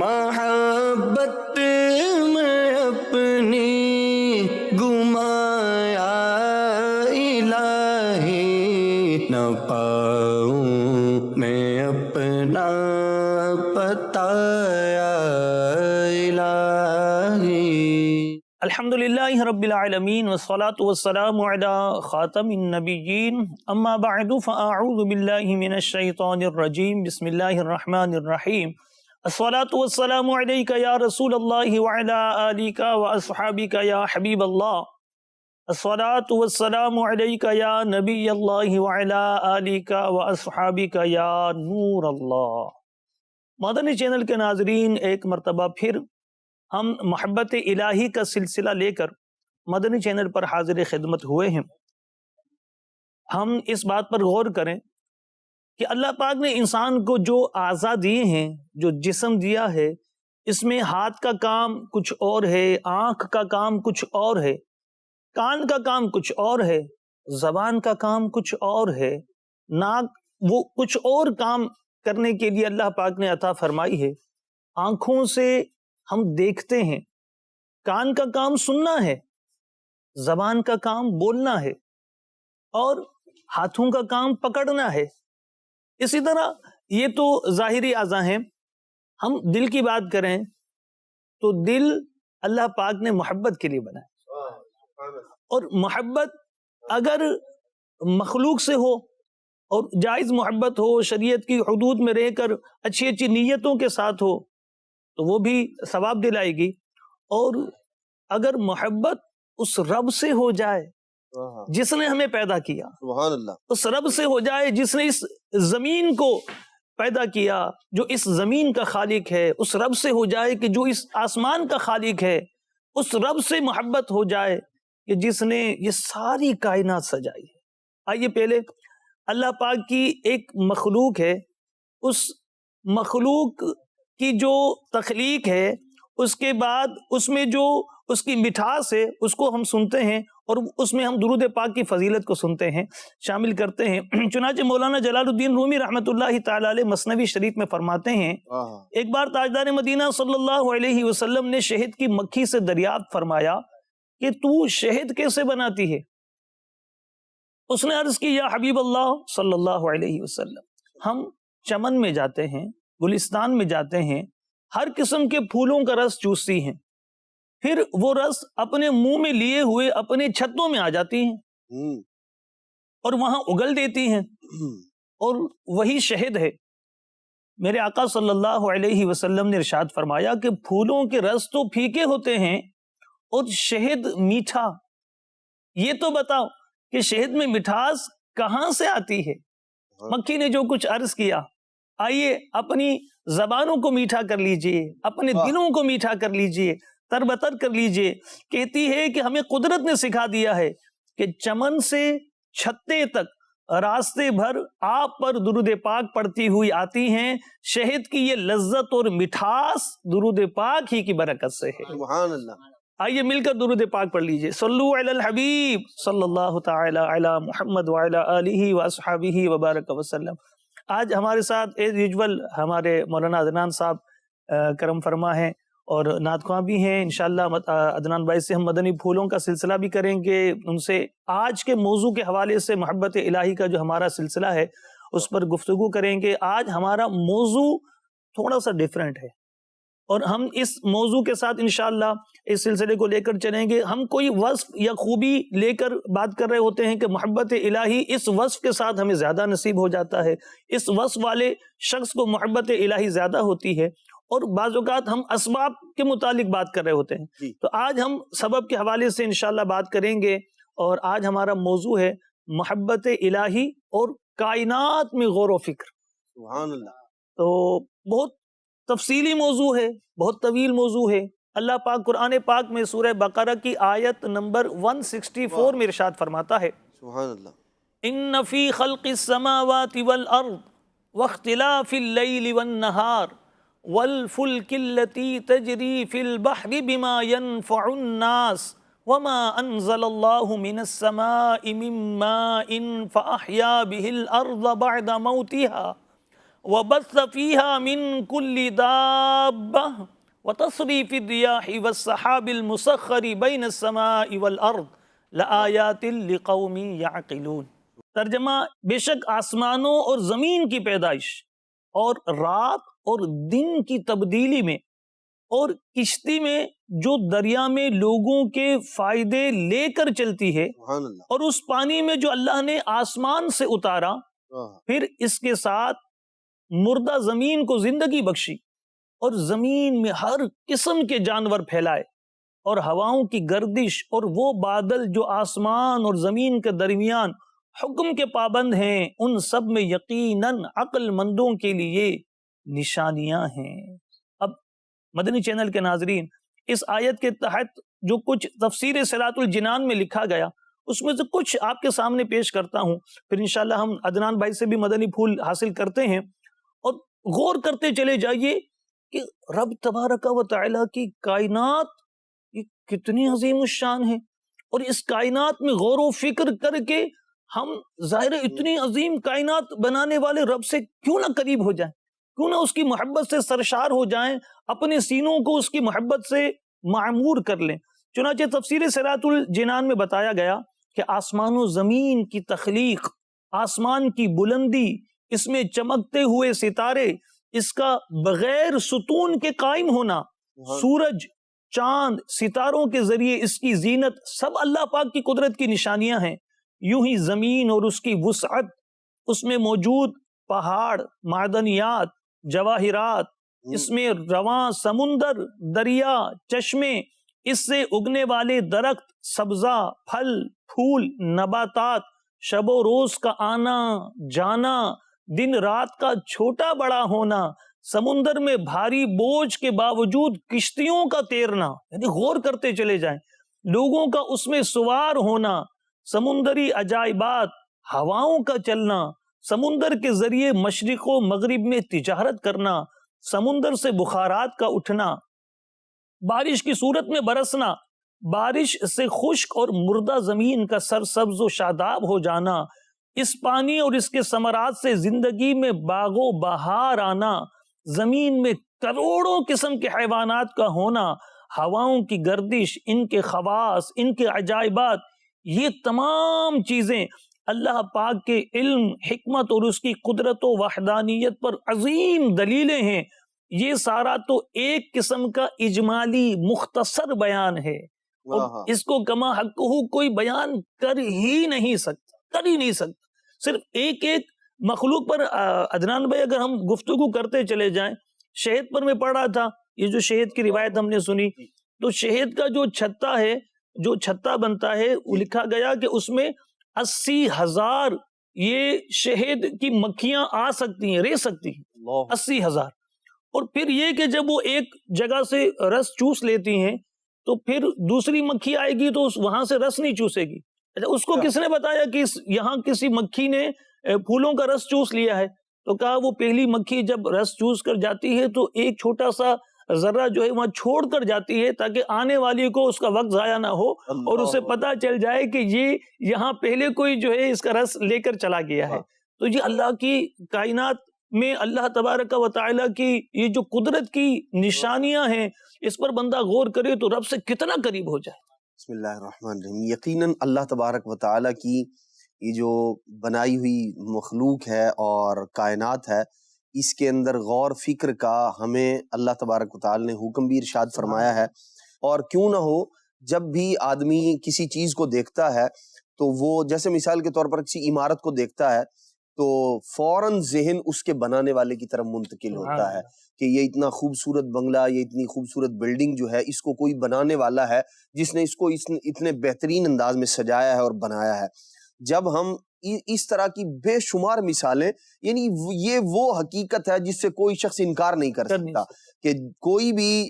محبت میں اپنی گمایا الہی، نہ پاؤں میں اپنا بتایا الہی۔ الحمدللہ رب العالمین والصلاة والسلام علی خاتم النبیین، اما بعد فاعوذ باللہ من الشیطان الرجیم، بسم اللہ الرحمن الرحیم۔ الصلاة والسلام علیک یا رسول اللہ وعلی آلک واصحابک یا حبیب اللہ۔ الصلاة والسلام علیک یا نبی اللہ وعلی آلک واصحابک یا نور اللہ۔ مدنی چینل کے ناظرین، ایک مرتبہ پھر ہم محبت الہی کا سلسلہ لے کر مدنی چینل پر حاضر خدمت ہوئے ہیں۔ ہم اس بات پر غور کریں کہ اللہ پاک نے انسان کو جو اعضاء دیے ہیں، جو جسم دیا ہے، اس میں ہاتھ کا کام کچھ اور ہے، آنکھ کا کام کچھ اور ہے، کان کا کام کچھ اور ہے، زبان کا کام کچھ اور ہے، ناک وہ کچھ اور کام کرنے کے لیے اللہ پاک نے عطا فرمائی ہے۔ آنکھوں سے ہم دیکھتے ہیں، کان کا کام سننا ہے، زبان کا کام بولنا ہے، اور ہاتھوں کا کام پکڑنا ہے۔ اسی طرح یہ تو ظاہری اعضاء ہیں۔ ہم دل کی بات کریں تو دل اللہ پاک نے محبت کے لیے بنایا، اور محبت اگر مخلوق سے ہو اور جائز محبت ہو، شریعت کی حدود میں رہ کر اچھی اچھی نیتوں کے ساتھ ہو تو وہ بھی ثواب دلائے گی، اور اگر محبت اس رب سے ہو جائے جس نے ہمیں پیدا کیا، سبحان اللہ، اس رب سے ہو جائے جس نے اس زمین کو پیدا کیا، جو اس زمین کا خالق ہے، اس رب سے ہو جائے کہ جو اس آسمان کا خالق ہے، اس رب سے محبت ہو جائے کہ جس نے یہ ساری کائنات سجائی ہے۔ آئیے پہلے اللہ پاک کی ایک مخلوق ہے، اس مخلوق کی جو تخلیق ہے، اس کے بعد اس میں جو اس کی مٹھاس ہے اس کو ہم سنتے ہیں، اور اس میں ہم درود پاک کی فضیلت کو سنتے ہیں، شامل کرتے ہیں۔ چنانچہ مولانا جلال الدین رومی رحمۃ اللہ تعالی علیہ مثنوی شریف میں فرماتے ہیں، ایک بار تاجدار مدینہ صلی اللہ علیہ وسلم نے شہد کی مکھی سے دریافت فرمایا کہ تو شہد کیسے بناتی ہے؟ اس نے عرض کی، یا حبیب اللہ صلی اللہ علیہ وسلم، ہم چمن میں جاتے ہیں، گلستان میں جاتے ہیں، ہر قسم کے پھولوں کا رس چوستی ہیں، پھر وہ رس اپنے منہ میں لیے ہوئے اپنے چھتوں میں آ جاتی ہیں اور وہاں اگل دیتی ہیں، اور وہی شہد ہے۔ میرے آقا صلی اللہ علیہ وسلم نے ارشاد فرمایا کہ پھولوں کے رس تو پھیکے ہوتے ہیں اور شہد میٹھا، یہ تو بتاؤ کہ شہد میں مٹھاس کہاں سے آتی ہے؟ مکھی نے جو کچھ عرض کیا، آئیے اپنی زبانوں کو میٹھا کر لیجئے، اپنے دلوں کو میٹھا کر لیجئے، تر بتر کر لیجئے۔ کہتی ہے کہ ہمیں قدرت نے سکھا دیا ہے کہ چمن سے چھتے تک راستے بھر آپ پر درود پاک پڑتی ہوئی آتی ہیں۔ شہد کی یہ لذت اور مٹھاس درود پاک ہی کی برکت سے ہے۔ سبحان اللہ۔ آئیے مل کر درود پاک پڑھ لیجئے، صلو علی الحبیب صلی اللہ تعالی علی محمد وعلی آلہ واصحابہ وبارک وسلم۔ آج ہمارے ساتھ ایز یوزول ہمارے مولانا عدنان صاحب کرم فرما ہیں اور نعت خواں بھی ہیں۔ انشاءاللہ عدنان بھائی سے ہم مدنی پھولوں کا سلسلہ بھی کریں گے، ان سے آج کے موضوع کے حوالے سے محبت الہی کا جو ہمارا سلسلہ ہے اس پر گفتگو کریں گے۔ آج ہمارا موضوع تھوڑا سا ڈیفرنٹ ہے، اور ہم اس موضوع کے ساتھ انشاءاللہ اس سلسلے کو لے کر چلیں گے۔ ہم کوئی وصف یا خوبی لے کر بات کر رہے ہوتے ہیں کہ محبت الہی اس وصف کے ساتھ ہمیں زیادہ نصیب ہو جاتا ہے، اس وصف والے شخص کو محبت الہی زیادہ ہوتی ہے، اور بعض اوقات ہم اسباب کے متعلق بات کر رہے ہوتے ہیں۔ تو آج ہم سبب کے حوالے سے انشاءاللہ بات کریں گے، اور آج ہمارا موضوع ہے محبت الہی اور کائنات میں غور و فکر۔ سبحان اللہ۔ تو بہت تفصیلی موضوع ہے، بہت طویل موضوع ہے۔ اللہ پاک قرآن پاک میں سورہ بقرہ کی آیت نمبر 164 میں ارشاد فرماتا ہے، سبحان اللہ، ان فی خلق السماوات والارض واختلاف اللیل والنہار والفلک التي تجری فی البحر بما ينفع الناس وما انزل اللہ من السماء من ماء فاحیا به الارض بعد موتها وَبَثَّ فِيهَا مِن كُلِّ دَابَّةٍ وَتَصْرِيفِ الرِّيَاحِ وَالسَّحَابِ الْمُسَخَّرِ بَيْنَ السَّمَاءِ وَالْأَرْضِ لَآيَاتٍ لِقَوْمٍ يَعْقِلُونَ۔ ترجمہ: بے شک آسمانوں اور زمین کی پیدائش اور رات اور دن کی تبدیلی میں اور کشتی میں جو دریا میں لوگوں کے فائدے لے کر چلتی ہے، سبحان اللہ۔ اور اس پانی میں جو اللہ نے آسمان سے اتارا، پھر اس کے ساتھ مردہ زمین کو زندگی بخشی اور زمین میں ہر قسم کے جانور پھیلائے، اور ہواؤں کی گردش اور وہ بادل جو آسمان اور زمین کے درمیان حکم کے پابند ہیں، ان سب میں یقیناً عقل مندوں کے لیے نشانیاں ہیں۔ اب مدنی چینل کے ناظرین، اس آیت کے تحت جو کچھ تفسیر صراط الجنان میں لکھا گیا، اس میں سے کچھ آپ کے سامنے پیش کرتا ہوں، پھر انشاءاللہ ہم عدنان بھائی سے بھی مدنی پھول حاصل کرتے ہیں، اور غور کرتے چلے جائیے کہ رب تبارک و تعالیٰ کی کائنات یہ کتنی عظیم الشان ہے، اور اس کائنات میں غور و فکر کر کے ہم ظاہر اتنی عظیم کائنات بنانے والے رب سے کیوں نہ قریب ہو جائیں، کیوں نہ اس کی محبت سے سرشار ہو جائیں، اپنے سینوں کو اس کی محبت سے معمور کر لیں۔ چنانچہ تفسیر صراط الجنان میں بتایا گیا کہ آسمان و زمین کی تخلیق، آسمان کی بلندی، اس میں چمکتے ہوئے ستارے، اس کا بغیر ستون کے قائم ہونا، سورج، چاند، ستاروں کے ذریعے اس کی زینت، سب اللہ پاک کی قدرت کی نشانیاں ہیں۔ یوں ہی زمین اور اس کی وسعت، اس میں موجود پہاڑ، معدنیات، جواہرات، اس میں رواں سمندر، دریا، چشمے، اس سے اگنے والے درخت، سبزہ، پھل، پھول، نباتات، شب و روز کا آنا جانا، دن رات کا چھوٹا بڑا ہونا، سمندر میں بھاری بوجھ کے باوجود کشتیوں کا تیرنا، یعنی غور کرتے چلے جائیں، لوگوں کا اس میں سوار ہونا، سمندری عجائبات، ہواؤں کا چلنا، سمندر کے ذریعے مشرق و مغرب میں تجارت کرنا، سمندر سے بخارات کا اٹھنا، بارش کی صورت میں برسنا، بارش سے خشک اور مردہ زمین کا سرسبز و شاداب ہو جانا، اس پانی اور اس کے ثمرات سے زندگی میں باغ و بہار آنا، زمین میں کروڑوں قسم کے حیوانات کا ہونا، ہواؤں کی گردش، ان کے خواص، ان کے عجائبات، یہ تمام چیزیں اللہ پاک کے علم، حکمت اور اس کی قدرت و وحدانیت پر عظیم دلیلیں ہیں۔ یہ سارا تو ایک قسم کا اجمالی مختصر بیان ہے، اور اس کو کما حقہ کوئی بیان کر ہی نہیں سکتا، صرف ایک ایک مخلوق پر۔ عدنان بھائی، اگر ہم گفتگو کرتے چلے جائیں، شہد پر میں پڑھ رہا تھا، یہ جو شہد کی روایت ہم نے سنی، تو شہد کا جو چھتا ہے، جو چھتا بنتا ہے، وہ لکھا گیا کہ اس میں 80,000 یہ شہد کی مکھیاں آ سکتی ہیں، رہ سکتی ہیں، 80,000۔ اور پھر یہ کہ جب وہ ایک جگہ سے رس چوس لیتی ہیں تو پھر دوسری مکھی آئے گی تو وہاں سے رس نہیں چوسے گی۔ اس کو کس نے بتایا کہ یہاں کسی مکھی نے پھولوں کا رس چوس لیا ہے؟ تو کہا وہ پہلی مکھی جب رس چوس کر جاتی ہے تو ایک چھوٹا سا ذرہ جو ہے وہاں چھوڑ کر جاتی ہے، تاکہ آنے والی کو اس کا وقت ضائع نہ ہو اور اسے پتا چل جائے کہ یہ یہاں پہلے کوئی جو ہے اس کا رس لے کر چلا گیا ہے۔ تو یہ اللہ کی کائنات میں اللہ تبارک و تعالیٰ کی یہ جو قدرت کی نشانیاں ہیں، اس پر بندہ غور کرے تو رب سے کتنا قریب ہو جائے۔ بسم اللہ الرحمن الرحیم۔ یقیناً اللہ تبارک و تعالیٰ کی یہ جو بنائی ہوئی مخلوق ہے اور کائنات ہے، اس کے اندر غور فکر کا ہمیں اللہ تبارک و تعالیٰ نے حکم بھی ارشاد فرمایا ہے۔ اور کیوں نہ ہو، جب بھی آدمی کسی چیز کو دیکھتا ہے تو وہ جیسے مثال کے طور پر کسی عمارت کو دیکھتا ہے تو فوراً ذہن اس کے بنانے والے کی طرف منتقل ہوتا ہے کہ یہ اتنا خوبصورت بنگلہ، یہ اتنی خوبصورت بلڈنگ جو ہے، اس کو کوئی بنانے والا ہے جس نے اس کو اتنے بہترین انداز میں سجایا ہے اور بنایا ہے۔ جب ہم اس طرح کی بے شمار مثالیں، یعنی یہ وہ حقیقت ہے جس سے کوئی شخص انکار نہیں کر سکتا کہ کوئی بھی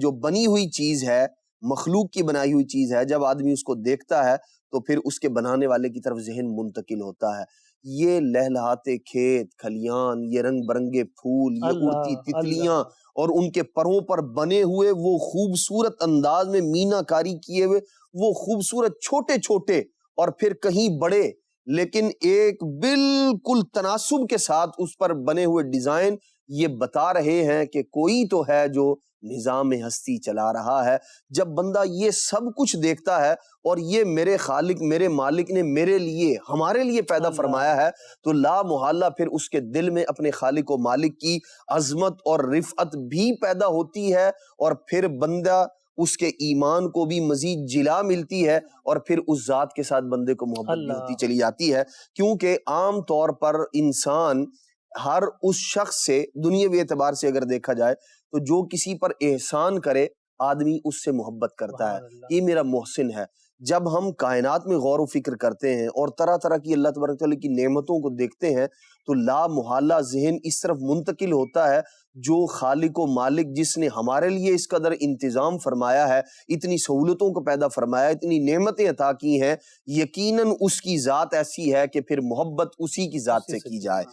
جو بنی ہوئی چیز ہے، مخلوق کی بنائی ہوئی چیز ہے، جب آدمی اس کو دیکھتا ہے تو پھر اس کے بنانے والے کی طرف ذہن منتقل ہوتا ہے۔ یہ لہلہاتے کھیت کھلیان، یہ رنگ برنگے پھول، یہ اڑتی تتلیاں اور ان کے پروں پر بنے ہوئے وہ خوبصورت انداز میں مینا کاری کیے ہوئے وہ خوبصورت چھوٹے چھوٹے اور پھر کہیں بڑے لیکن ایک بالکل تناسب کے ساتھ اس پر بنے ہوئے ڈیزائن یہ بتا رہے ہیں کہ کوئی تو ہے جو نظام ہستی چلا رہا ہے۔ جب بندہ یہ سب کچھ دیکھتا ہے اور یہ میرے خالق میرے مالک نے میرے لیے ہمارے لیے پیدا فرمایا ہے، تو لا محالہ پھر اس کے دل میں اپنے خالق و مالک کی عظمت اور رفعت بھی پیدا ہوتی ہے، اور پھر بندہ اس کے ایمان کو بھی مزید جلا ملتی ہے، اور پھر اس ذات کے ساتھ بندے کو محبت بھی ہوتی چلی جاتی ہے۔ کیونکہ عام طور پر انسان ہر اس شخص سے دنیاوی اعتبار سے اگر دیکھا جائے تو جو کسی پر احسان کرے آدمی اس سے محبت کرتا ہے، یہ میرا محسن ہے۔ جب ہم کائنات میں غور و فکر کرتے ہیں اور طرح طرح کی اللہ تبارک و تعالیٰ کی نعمتوں کو دیکھتے ہیں تو لا محالہ ذہن اس طرف منتقل ہوتا ہے، جو خالق و مالک جس نے ہمارے لیے اس قدر انتظام فرمایا ہے، اتنی سہولتوں کو پیدا فرمایا، اتنی نعمتیں عطا کی ہیں، یقیناً اس کی ذات ایسی ہے کہ پھر محبت اسی کی ذات سے کی جائے۔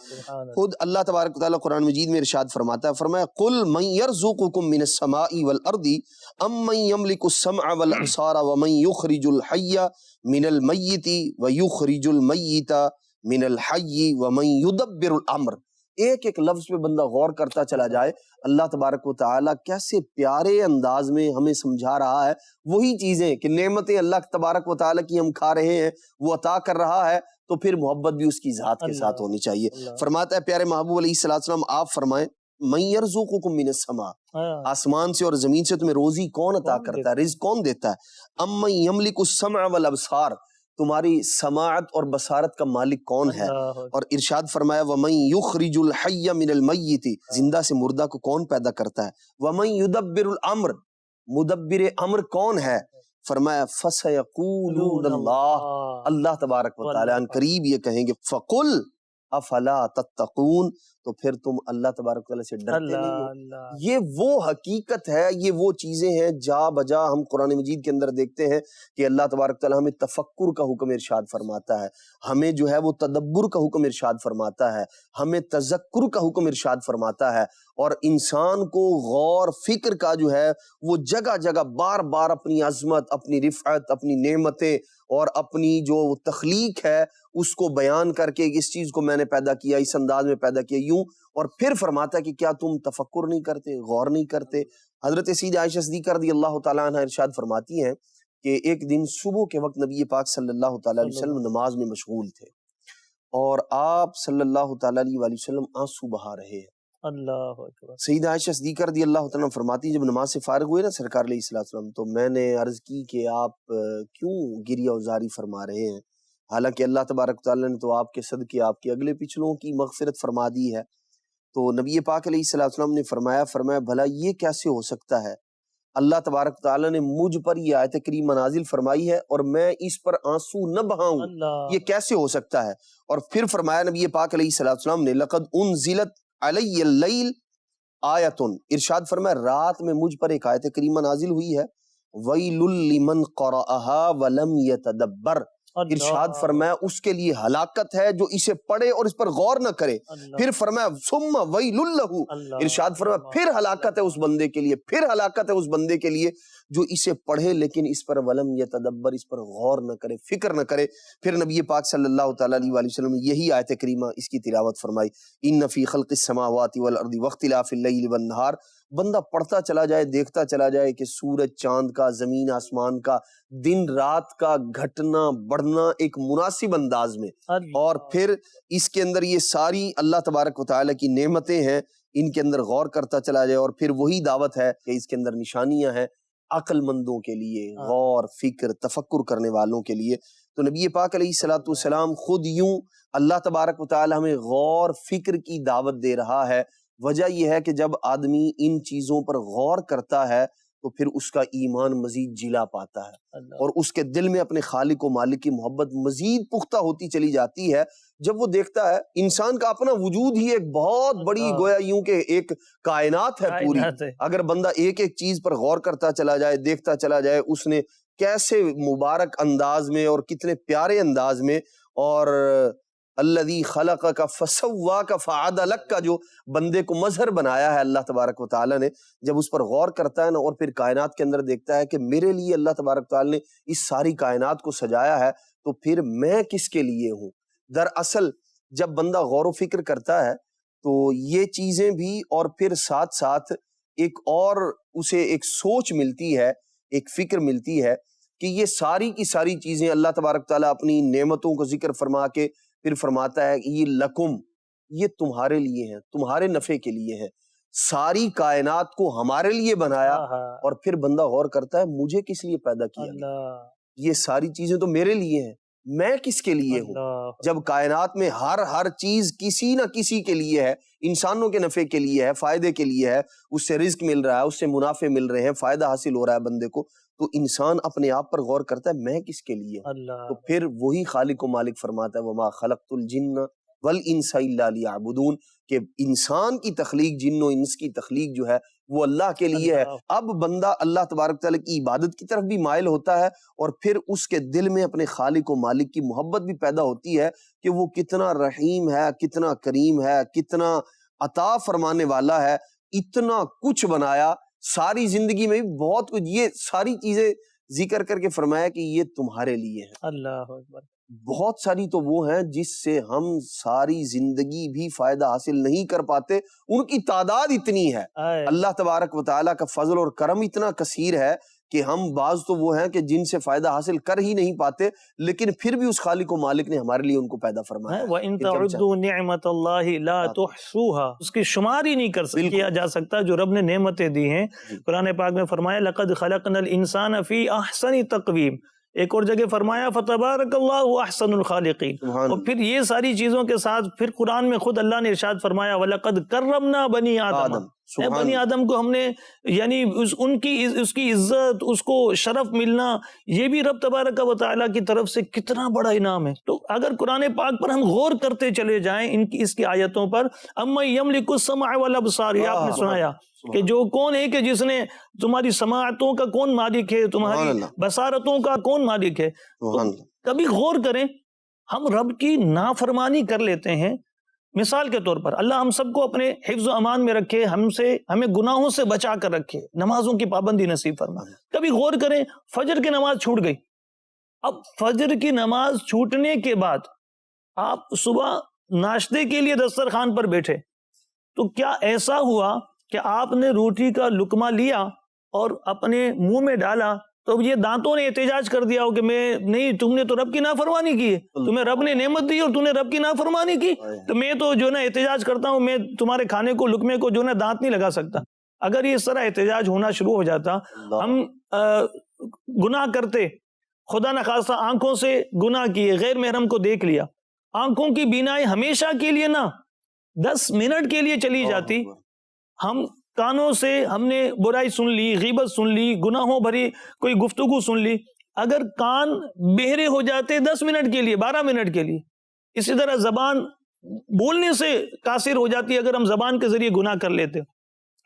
خود اللہ تبارک و تعالیٰ قرآن مجید میں ارشاد فرماتا ہے، فرمایا قُلْ مَنْ يَرْزُقُكُم مِّنَ السَّمَاءِ وَالْأَرْضِ أَمَّن يَمْلِكُ السَّمْعَ وَالْأَبْصَارَ وَمَن يُخْرِجُ الْحَيَّ مِنَ الْمَيِّتِ وَيُخْرِجُ الْمَيِّتَ مِنَ الْحَيِّ وَمَن يُدَبِّرُ الْأَمْرَ۔ ایک ایک لفظ پہ بندہ غور کرتا چلا جائے، اللہ تبارک و تعالیٰ کیسے پیارے انداز میں ہمیں سمجھا رہا ہے وہی چیزیں کہ نعمتیں اللہ تبارک و تعالیٰ کی ہم کھا رہے ہیں، وہ عطا کر رہا ہے، تو پھر محبت بھی اس کی ذات کے ساتھ ہونی چاہیے۔ فرماتا ہے پیارے محبوب علیہ السلام، آپ فرمائیں مَن يَرْزُقُكُم مِّنَ السَّمَاءِ، آسمان سے اور زمین سے تمہیں روزی کون عطا کرتا ہے، رزق کون دیتا ہے؟ أَمَّن يَمْلِكُ السَّمْعَ وَالْأَبْصَارَ، تمہاری سماعت اور بصارت کا مالک کون ہے؟ اور ارشاد فرمایا وَمَن يُخْرِجُ الْحَيَّ مِنَ الْمَيِّتِ، زندہ سے مردہ کو کون پیدا کرتا ہے؟ وَمَن يُدَبِّرُ الْأَمْرَ، مدبر امر کون ہے؟ فرمایا فَسَيَقُولُونَ اللَّهُ، اللہ تبارک و تعالیٰ ان قریب یہ کہیں گے فَقُلْ أَفَلَا تَتَّقُونَ، تو پھر تم اللہ تبارک و تعالیٰ سے ڈرتے نہیں ہو۔ یہ وہ حقیقت ہے، یہ وہ چیزیں ہیں جا بجا ہم قرآن مجید کے اندر دیکھتے ہیں کہ اللہ تبارک و تعالیٰ ہمیں تفکر کا حکم ارشاد فرماتا ہے، ہمیں جو ہے وہ تدبر کا حکم ارشاد فرماتا ہے، ہمیں تذکر کا حکم ارشاد فرماتا ہے، اور انسان کو غور فکر کا جو ہے وہ جگہ جگہ بار بار اپنی عظمت، اپنی رفعت، اپنی نعمتیں اور اپنی جو تخلیق ہے اس کو بیان کر کے اس چیز کو میں نے پیدا کیا، اس انداز میں پیدا کیا، یوں، اور پھر فرماتا ہے کہ کیا تم تفکر نہیں کرتے، غور نہیں کرتے؟ حضرت سیدہ عائشہ صدیقہ رضی اللہ تعالیٰ عنہ ارشاد فرماتی ہیں کہ ایک دن صبح کے وقت نبی پاک صلی اللہ تعالیٰ علیہ وسلم نماز میں مشغول تھے، اور آپ صلی اللہ تعالیٰ علیہ وسلم آنسو بہا رہے ہیں۔ اللہ اکبر۔ سیدہ عائشہ صدیقہ رضی اللہ تعالیٰ فرماتی جب نماز سے فارغ ہوئے نا سرکار علیہ السلام، تو میں نے عرض کی کہ آپ کیوں گریہ وزاری فرما رہے ہیں، حالانکہ اللہ تبارک تعالیٰ نے تو آپ کے صدقے آپ کے اگلے پچھلوں کی مغفرت فرما دی ہے۔ تو نبی پاک علیہ السلام نے فرمایا بھلا یہ کیسے ہو سکتا ہے؟ اللہ تبارک تعالیٰ نے مجھ پر یہ آیت کریمہ نازل فرمائی ہے اور میں اس پر آنسو نہ بہاؤں، یہ کیسے ہو سکتا ہے؟ اور پھر فرمایا نبی پاک علیہ السلام نے لقد انزلت علی اللیل آیت، ارشاد فرمایا رات میں مجھ پر ایک آیت کریمہ نازل ہوئی ہے، ویل لمن قرأها ولم یتدبر، ارشاد فرمایا اس کے لیے ہلاکت ہے جو اسے پڑھے اور اس پر غور نہ کرے۔ پھر فرمایا ثم ویل لہ، ارشاد فرمایا پھر ہلاکت ہے اس بندے کے لیے، پھر ہلاکت ہے اس بندے کے لیے جو اسے پڑھے لیکن اس پر ولم یتدبر، اس پر غور نہ کرے، فکر نہ کرے۔ پھر نبی پاک صلی اللہ تعالیٰ علیہ وسلم نے یہی آیت کریمہ اس کی تلاوت فرمائی، ان فی خلق السماوات والارض واختلاف اللیل والنہار۔ بندہ پڑھتا چلا جائے، دیکھتا چلا جائے کہ سورج چاند کا، زمین آسمان کا، دن رات کا گھٹنا بڑھنا ایک مناسب انداز میں، اور پھر اس کے اندر یہ ساری اللہ تبارک و تعالیٰ کی نعمتیں ہیں، ان کے اندر غور کرتا چلا جائے، اور پھر وہی دعوت ہے کہ اس کے اندر نشانیاں ہیں عقل مندوں کے لیے، غور فکر تفکر کرنے والوں کے لیے۔ تو نبی پاک علیہ الصلوۃ والسلام خود یوں اللہ تبارک و تعالی ہمیں غور فکر کی دعوت دے رہا ہے۔ وجہ یہ ہے کہ جب آدمی ان چیزوں پر غور کرتا ہے تو پھر اس کا ایمان مزید جلا پاتا ہے، اور اس کے دل میں اپنے خالق و مالک کی محبت مزید پختہ ہوتی چلی جاتی ہے۔ جب وہ دیکھتا ہے انسان کا اپنا وجود ہی ایک بہت بڑی گویا یوں کہ ایک کائنات ہے پوری، اگر بندہ ایک ایک چیز پر غور کرتا چلا جائے، دیکھتا چلا جائے اس نے کیسے مبارک انداز میں اور کتنے پیارے انداز میں، اور الذی خلقک فسواک فعدلک کا جو بندے کو مظہر بنایا ہے اللہ تبارک و تعالی نے، جب اس پر غور کرتا ہے نا اور پھر کائنات کے اندر دیکھتا ہے کہ میرے لیے اللہ تبارک و تعالی نے اس ساری کائنات کو سجایا ہے، تو پھر میں کس کے لیے ہوں؟ دراصل جب بندہ غور و فکر کرتا ہے تو یہ چیزیں بھی، اور پھر ساتھ ساتھ ایک اور اسے ایک سوچ ملتی ہے، ایک فکر ملتی ہے کہ یہ ساری کی ساری چیزیں اللہ تبارک تعالیٰ اپنی نعمتوں کو ذکر فرما کے پھر فرماتا ہے کہ یہ لکم، یہ تمہارے لیے ہیں، تمہارے نفع کے لیے ہیں، ساری کائنات کو ہمارے لیے بنایا۔ اور پھر بندہ غور کرتا ہے مجھے کس لیے پیدا کیا گیا؟ یہ ساری چیزیں تو میرے لیے ہیں، میں کس کے لیے ہوں؟ جب کائنات میں ہر چیز کسی نہ کسی کے لیے ہے، انسانوں کے نفع کے لیے ہے، فائدے کے لیے ہے، اس سے رزق مل رہا ہے، اس سے منافع مل رہے ہیں، فائدہ حاصل ہو رہا ہے بندے کو، تو انسان اپنے آپ پر غور کرتا ہے میں کس کے لیے ہوں؟ تو پھر وہی خالق و مالک فرماتا ہے وما خلقت الجن والانس الا لیعبدون، کہ انسان کی تخلیق، جن و انس کی تخلیق جو ہے وہ اللہ کے لیے ہے۔ اب بندہ اللہ تبارک تعالیٰ کی عبادت کی طرف بھی مائل ہوتا ہے، اور پھر اس کے دل میں اپنے خالق و مالک کی محبت بھی پیدا ہوتی ہے کہ وہ کتنا رحیم ہے، کتنا کریم ہے، کتنا عطا فرمانے والا ہے، اتنا کچھ بنایا، ساری زندگی میں بھی بہت کچھ، یہ ساری چیزیں ذکر کر کے فرمایا کہ یہ تمہارے لیے ہے۔ اللہ اکبر۔ بہت ساری تو وہ ہیں جس سے ہم ساری زندگی بھی فائدہ حاصل نہیں کر پاتے، ان کی تعداد اتنی ہے۔ اللہ تبارک و تعالیٰ کا فضل اور کرم اتنا کثیر ہے کہ ہم بعض تو وہ ہیں کہ جن سے فائدہ حاصل کر ہی نہیں پاتے، لیکن پھر بھی اس خالق و مالک نے ہمارے لیے ان کو پیدا فرمایا ہے۔ وَإِن تَعُدُّوا نِعْمَةَ اللَّهِ لَا تُحْصُوهَا، اس کی شمار ہی نہیں کیا جا سکتا جو رب نے نعمتیں دی ہیں۔ قرآن پاک میں فرمایا لَقَدْ خَلَقْنَا الْإِنسَانَ فِي أَحْسَنِ تَقْوِيمٍ، ایک اور جگہ فرمایا فَتَبَارَكَ اللَّهُ أَحْسَنُ الْخَالِقِينَ۔ اور پھر یہ ساری چیزوں کے ساتھ پھر قرآن میں خود اللہ نے ارشاد فرمایا وَلَقَدْ كَرَّمْنَا بَنِي آدَمَ، بنی آدم کو ہم نے، یعنی اس کی عزت، اس کو شرف ملنا، یہ بھی رب تبارک و تعالیٰ کی طرف سے کتنا بڑا انعام ہے۔ تو اگر قرآن پاک پر ہم غور کرتے چلے جائیں اس کی آیتوں پر، اَمَّن يَمْلِكُ السَّمْعَ وَالْأَبْصَارَ، یہ آپ نے سنایا کہ جو کون ہے کہ جس نے تمہاری سماعتوں کا کون مالک ہے، تمہاری بصارتوں کا کون مالک ہے۔ کبھی غور کریں، ہم رب کی نافرمانی کر لیتے ہیں۔ مثال کے طور پر اللہ ہم سب کو اپنے حفظ و امان میں رکھے، ہمیں گناہوں سے بچا کر رکھے، نمازوں کی پابندی نصیب فرمائے۔ کبھی غور کریں فجر کی نماز چھوٹ گئی، اب فجر کی نماز چھوٹنے کے بعد آپ صبح ناشتے کے لیے دسترخوان پر بیٹھے، تو کیا ایسا ہوا کہ آپ نے روٹی کا لقمہ لیا اور اپنے منہ میں ڈالا تو یہ دانتوں نے احتجاج کر دیا ہو کہ میں نہیں، تم نے تو رب کی نافرمانی کی ہے، تمہیں رب نے نعمت دی اور تم نے رب کی نافرمانی کی، تو میں تو جو نا احتجاج کرتا ہوں، میں تمہارے کھانے کو، لقمے کو جو نا دانت نہیں لگا سکتا۔ اگر یہ اس طرح احتجاج ہونا شروع ہو جاتا، ہم گناہ کرتے، خدا نخواستہ آنکھوں سے گناہ کیے، غیر محرم کو دیکھ لیا، آنکھوں کی بینائی ہمیشہ کے لیے نہ 10 منٹ کے لیے چلی جاتی، ہم کانوں سے ہم نے برائی سن لی، غیبت سن لی، گناہوں بھری کوئی گفتگو سن لی، اگر کان بہرے ہو جاتے 10 منٹ کے لیے، 12 منٹ کے لیے، اسی طرح زبان بولنے سے قاصر ہو جاتی اگر ہم زبان کے ذریعے گناہ کر لیتے،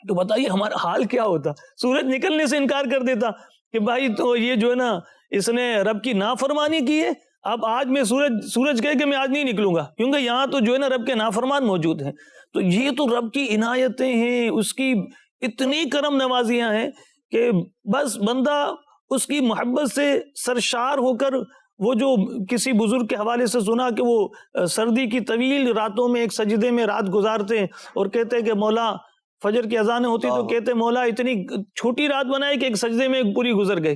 تو بتائیے ہمارا حال کیا ہوتا۔ سورج نکلنے سے انکار کر دیتا کہ بھائی تو یہ جو ہے نا اس نے رب کی نافرمانی کی ہے، اب آج میں سورج کہے کہ میں آج نہیں نکلوں گا، کیونکہ یہاں تو جو ہے نا رب کے نافرمان موجود ہیں۔ تو یہ تو رب کی عنایتیں ہیں، اس کی اتنی کرم نوازیاں ہیں کہ بس بندہ اس کی محبت سے سرشار ہو کر، وہ جو کسی بزرگ کے حوالے سے سنا کہ وہ سردی کی طویل راتوں میں ایک سجدے میں رات گزارتے اور کہتے کہ مولا، فجر کی اذانیں ہوتی تو کہتے مولا اتنی چھوٹی رات بنائے کہ ایک سجدے میں پوری گزر گئی۔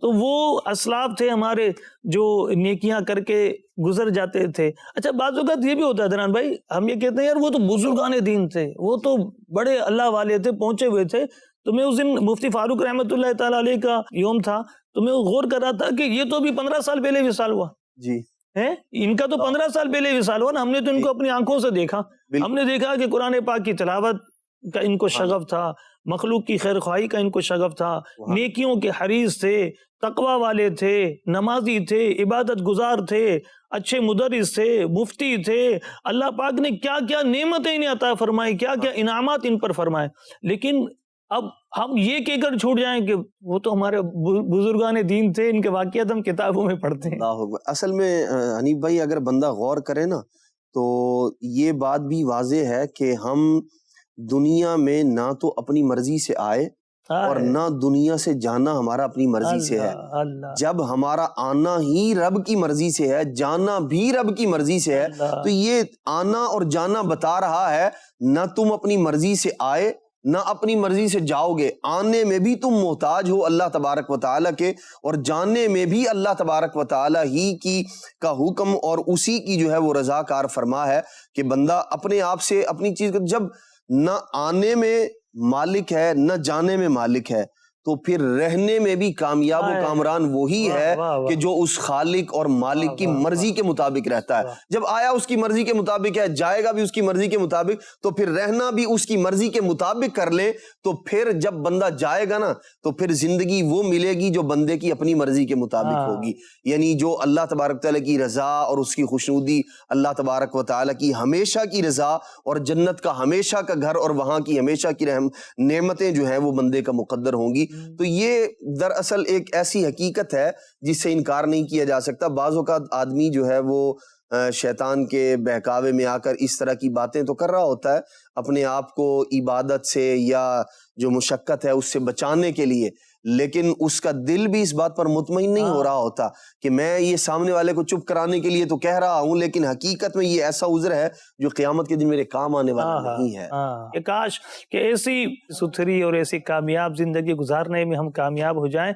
تو وہ اسلاف تھے ہمارے جو نیکیاں کر کے گزر جاتے تھے۔ اچھا بعض اوقات یہ بھی ہوتا ہے دران بھائی، ہم یہ کہتے ہیں یار وہ تو بزرگان دین تھے، وہ تو بڑے اللہ والے تھے، پہنچے ہوئے تھے۔ تو میں اس دن مفتی فاروق رحمۃ اللہ تعالیٰ علیہ کا یوم تھا، تو میں غور کر رہا تھا کہ یہ تو ابھی 15 سال پہلے وصال ہوا جی، ان کا تو 15 سال پہلے وصال ہوا نا، ہم نے تو ان کو اپنی آنکھوں سے دیکھا، ہم نے دیکھا کہ قرآن پاک کی تلاوت کا ان کو شغف تھا، مخلوق کی خیر خواہی کا ان کو شغف تھا، نیکیوں کے حریص تھے، تقوی والے تھے، نمازی تھے، عبادت گزار تھے، اچھے مدرس تھے، مفتی تھے، اللہ پاک نے کیا کیا نعمتیں انہیں عطا فرمائی، کیا کیا انعامات ان پر فرمائے، لیکن اب ہم یہ کہہ کر چھوٹ جائیں کہ وہ تو ہمارے بزرگان دین تھے، ان کے واقعات ہم کتابوں میں پڑھتے ہیں۔ اصل میں حنیف بھائی اگر بندہ غور کرے نا تو یہ بات بھی واضح ہے کہ ہم دنیا میں نہ تو اپنی مرضی سے آئے اور نہ دنیا سے جانا ہمارا اپنی مرضی سے ہے۔ اللہ جب ہمارا آنا ہی رب کی مرضی سے ہے، جانا بھی رب کی مرضی سے ہے، تو یہ آنا اور جانا بتا رہا ہے نہ تم اپنی مرضی سے آئے نہ اپنی مرضی سے جاؤ گے، آنے میں بھی تم محتاج ہو اللہ تبارک و تعالیٰ کے، اور جانے میں بھی اللہ تبارک و تعالیٰ ہی کی کا حکم اور اسی کی جو ہے وہ رضا کار فرما ہے کہ بندہ اپنے آپ سے اپنی چیز کو، جب نہ آنے میں مالک ہے نہ جانے میں مالک ہے، تو پھر رہنے میں بھی کامیاب و کامران وہی ہے کہ جو اس خالق اور مالک کی مرضی کے مطابق رہتا ہے۔ جب آیا اس کی مرضی کے مطابق ہے، جائے گا بھی اس کی مرضی کے مطابق، تو پھر رہنا بھی اس کی مرضی کے مطابق کر لے، تو پھر جب بندہ جائے گا نا تو پھر زندگی وہ ملے گی جو بندے کی اپنی مرضی کے مطابق ہوگی، یعنی جو اللہ تبارک تعالیٰ کی رضا اور اس کی خوشنودی، اللہ تبارک و تعالیٰ کی ہمیشہ کی رضا اور جنت کا ہمیشہ کا گھر اور وہاں کی ہمیشہ کی نعمتیں جو ہیں وہ بندے کا مقدر ہوں گی۔ تو یہ دراصل ایک ایسی حقیقت ہے جس سے انکار نہیں کیا جا سکتا۔ بعض اوقات آدمی جو ہے وہ شیطان کے بہکاوے میں آ کر اس طرح کی باتیں تو کر رہا ہوتا ہے اپنے آپ کو عبادت سے یا جو مشقت ہے اس سے بچانے کے لیے، لیکن اس کا دل بھی اس بات پر مطمئن نہیں ہو رہا ہوتا کہ میں یہ سامنے والے کو چپ کرانے کے لیے تو کہہ رہا ہوں، لیکن حقیقت میں یہ ایسا عذر ہے جو قیامت کے دن میرے کام آنے والا نہیں ہے۔ کہ کاش کہ ایسی ستھری اور ایسی کامیاب زندگی گزارنے میں ہم کامیاب ہو جائیں۔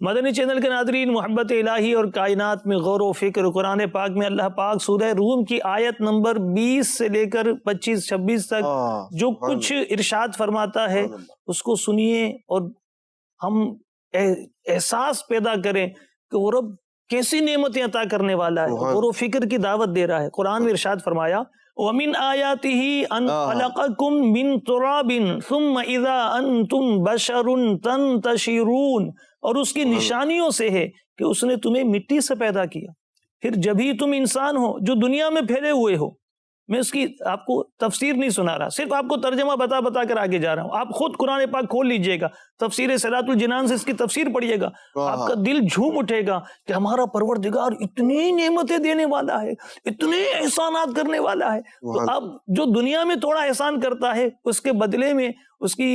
مدنی چینل کے ناظرین، محبت الہی اور کائنات میں غور و فکر، قرآن پاک میں اللہ پاک سورہ روم کی آیت نمبر 20 سے لے کر 25-26 تک جو کچھ ارشاد فرماتا ہے اس کو سنیے اور ہم احساس پیدا کریں کہ وہ رب کیسی نعمتیں عطا کرنے والا ہے، غور و فکر کی دعوت دے رہا ہے۔ قرآن میں ارشاد فرمایا وَمِنْ آيَاتِهِ أَنْ خَلَقَكُمْ مِنْ تُرَابٍ ثُمَّ إِذَا أَنْتُمْ بَشَرٌ تَنْتَشِرُونَ، اور اس کی نشانیوں سے ہے کہ اس نے تمہیں مٹی سے پیدا کیا، پھر جبھی تم انسان ہو جو دنیا میں پھیلے ہوئے ہو۔ میں اس کی آپ کو تفسیر نہیں سنا رہا، صرف آپ کو ترجمہ بتا کر آگے جا رہا ہوں۔ آپ خود قرآن پاک کھول لیجئے گا، تفسیر صراط الجنان سے اس کی تفسیر پڑھیے گا، آپ کا دل جھوم اٹھے گا کہ ہمارا پروردگار اتنی نعمتیں دینے والا ہے، اتنے احسانات کرنے والا ہے۔ تو اب جو دنیا میں تھوڑا احسان کرتا ہے اس کے بدلے میں اس کی